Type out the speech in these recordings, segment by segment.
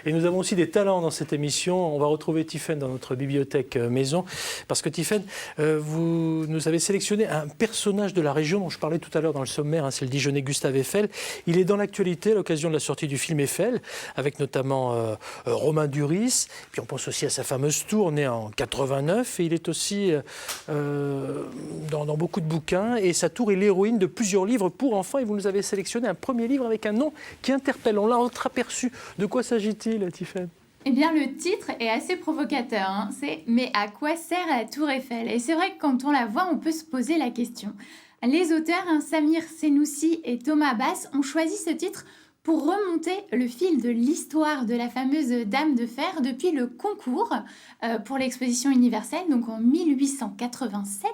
Et nous avons aussi des talents dans cette émission. On va retrouver Tiffaine dans notre bibliothèque maison. Parce que Tiffaine, vous nous avez sélectionné un personnage de la région dont je parlais tout à l'heure dans le sommaire, c'est le Dijonnais Gustave Eiffel. Il est dans l'actualité à l'occasion de la sortie du film Eiffel, avec notamment Romain Duris. Puis on pense aussi à sa fameuse tour née en 89. Et il est aussi dans beaucoup de bouquins. Et sa tour est l'héroïne de plusieurs livres pour enfants. Et vous nous avez sélectionné un premier livre avec un nom qui interpelle. On l'a entreaperçu. De quoi s'agit-il, Tiffaine ? Eh bien, le titre est assez provocateur. C'est « Mais à quoi sert la tour Eiffel ?» Et c'est vrai que quand on la voit, on peut se poser la question. Les auteurs, Samir Senoussi et Thomas Bass, ont choisi ce titre pour remonter le fil de l'histoire de la fameuse Dame de Fer depuis le concours pour l'exposition universelle, donc en 1887,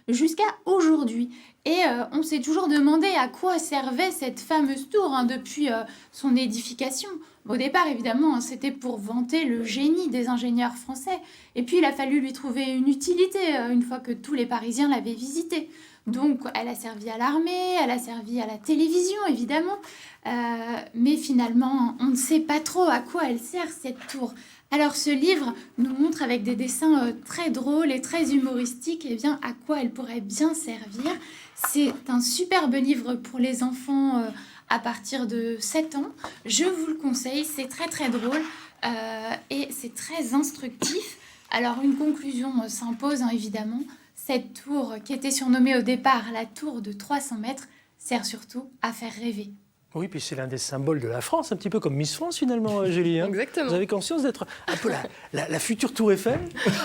jusqu'à aujourd'hui. Et on s'est toujours demandé à quoi servait cette fameuse tour depuis son édification. Au départ, évidemment, c'était pour vanter le génie des ingénieurs français. Et puis, il a fallu lui trouver une utilité une fois que tous les Parisiens l'avaient visitée. Donc, elle a servi à l'armée, elle a servi à la télévision, évidemment. Mais finalement, on ne sait pas trop à quoi elle sert, cette tour. Alors, ce livre nous montre avec des dessins très drôles et très humoristiques à quoi elle pourrait bien servir. C'est un superbe livre pour les enfants à partir de 7 ans. Je vous le conseille, c'est très très drôle et c'est très instructif. Alors, une conclusion s'impose, évidemment. Cette tour, qui était surnommée au départ la tour de 300 mètres, sert surtout à faire rêver. Oui, puis c'est l'un des symboles de la France, un petit peu comme Miss France finalement, Julie. Exactement. Vous avez conscience d'être un peu la future tour Eiffel ?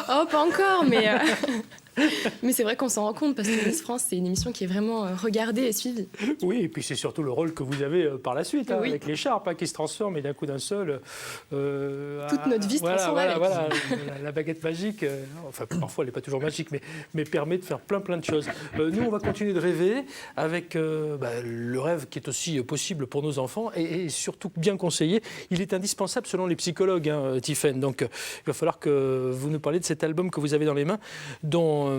Oh, pas encore, mais c'est vrai qu'on s'en rend compte parce que Miss France, c'est une émission qui est vraiment regardée et suivie. Oui, et puis c'est surtout le rôle que vous avez par la suite, Oui. avec l'écharpe qui se transforme et d'un coup d'un seul... Toute notre vie se transforme avec. Voilà, la baguette magique, enfin parfois elle n'est pas toujours magique, mais permet de faire plein de choses. Nous, on va continuer de rêver avec le rêve qui est aussi possible pour nos enfants et surtout bien conseillé. Il est indispensable selon les psychologues, Tiffaine. Donc il va falloir que vous nous parliez de cet album que vous avez dans les mains, dont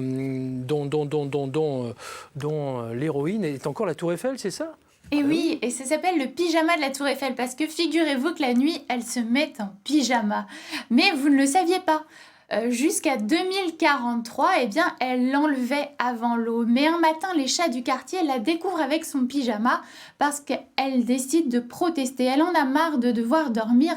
l'héroïne est encore la tour Eiffel, c'est ça ? Et oui, et ça s'appelle le pyjama de la tour Eiffel parce que figurez-vous que la nuit, elle se met en pyjama. Mais vous ne le saviez pas. Jusqu'à 2043, elle l'enlevait avant l'aube. Mais un matin, les chats du quartier la découvrent avec son pyjama parce qu'elle décide de protester. Elle en a marre de devoir dormir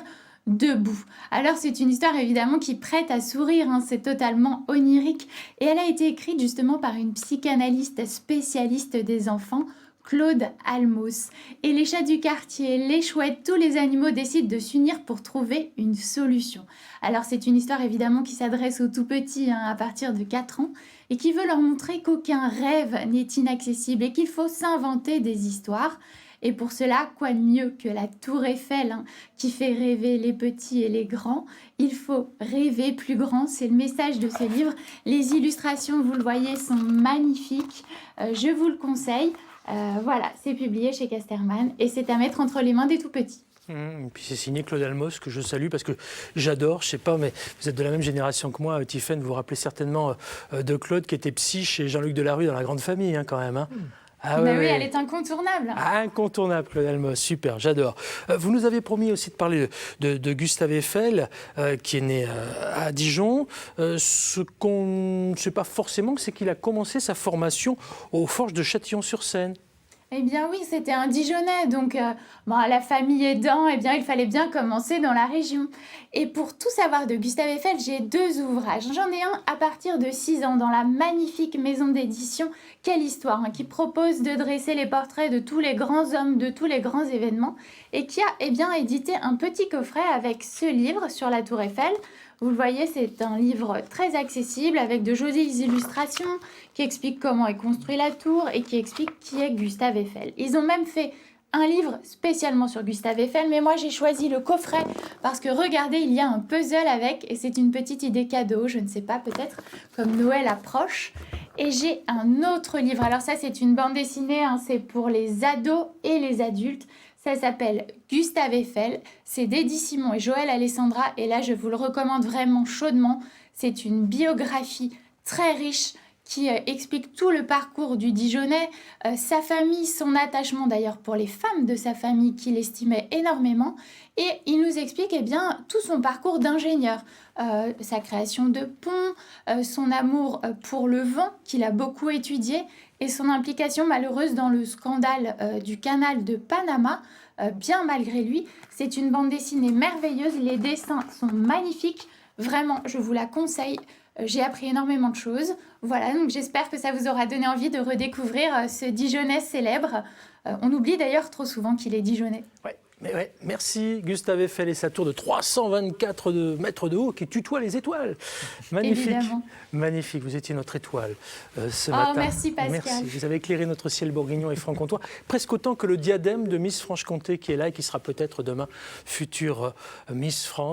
debout. Alors c'est une histoire évidemment qui prête à sourire, c'est totalement onirique. Et elle a été écrite justement par une psychanalyste spécialiste des enfants, Claude Almos. Et les chats du quartier, les chouettes, tous les animaux décident de s'unir pour trouver une solution. Alors c'est une histoire évidemment qui s'adresse aux tout petits à partir de 4 ans et qui veut leur montrer qu'aucun rêve n'est inaccessible et qu'il faut s'inventer des histoires. Et pour cela, quoi de mieux que la tour Eiffel qui fait rêver les petits et les grands. Il faut rêver plus grand, c'est le message de ce livre. Les illustrations, vous le voyez, sont magnifiques. Je vous le conseille. Voilà, c'est publié chez Casterman et c'est à mettre entre les mains des tout-petits. Et puis c'est signé Claude Almos, que je salue parce que j'adore, je sais pas, mais vous êtes de la même génération que moi, Tiffaine, vous vous rappelez certainement de Claude qui était psy chez Jean-Luc Delarue dans La Grande Famille, quand même. Ah oui, elle est incontournable. Incontournable, Claude Almos, super, j'adore. Vous nous avez promis aussi de parler de Gustave Eiffel, qui est né à Dijon. Ce qu'on ne sait pas forcément, c'est qu'il a commencé sa formation aux Forges de Châtillon-sur-Seine. Eh bien oui, c'était un Dijonnais, donc la famille aidant, il fallait bien commencer dans la région. Et pour tout savoir de Gustave Eiffel, j'ai 2 ouvrages. J'en ai un à partir de 6 ans dans la magnifique maison d'édition Quelle Histoire, qui propose de dresser les portraits de tous les grands hommes, de tous les grands événements, et qui a édité un petit coffret avec ce livre sur la tour Eiffel. Vous le voyez, c'est un livre très accessible avec de jolies illustrations qui expliquent comment est construite la tour et qui expliquent qui est Gustave Eiffel. Ils ont même fait un livre spécialement sur Gustave Eiffel, mais moi j'ai choisi le coffret parce que regardez, il y a un puzzle avec et c'est une petite idée cadeau, je ne sais pas, peut-être comme Noël approche. Et j'ai un autre livre, alors ça c'est une bande dessinée, c'est pour les ados et les adultes. Ça s'appelle Gustave Eiffel, c'est d'Eddie Simon et Joël Alessandra et là je vous le recommande vraiment chaudement. C'est une biographie très riche qui explique tout le parcours du Dijonnais, sa famille, son attachement d'ailleurs pour les femmes de sa famille qu'il estimait énormément. Et il nous explique eh bien, tout son parcours d'ingénieur, sa création de ponts, son amour pour le vent qu'il a beaucoup étudié et son implication malheureuse dans le scandale du canal de Panama. Bien malgré lui, c'est une bande dessinée merveilleuse, les dessins sont magnifiques, vraiment je vous la conseille. J'ai appris énormément de choses. Voilà, donc j'espère que ça vous aura donné envie de redécouvrir ce Dijonnais célèbre. On oublie d'ailleurs trop souvent qu'il est Dijonnais. Ouais. Mais ouais, merci Gustave Eiffel et sa tour de 324 mètres de haut qui tutoie les étoiles. Magnifique, évidemment. Magnifique. Vous étiez notre étoile ce matin. Merci Pascal. Merci. Vous avez éclairé notre ciel bourguignon et franc-comtois, presque autant que le diadème de Miss Franche-Comté qui est là et qui sera peut-être demain future Miss France.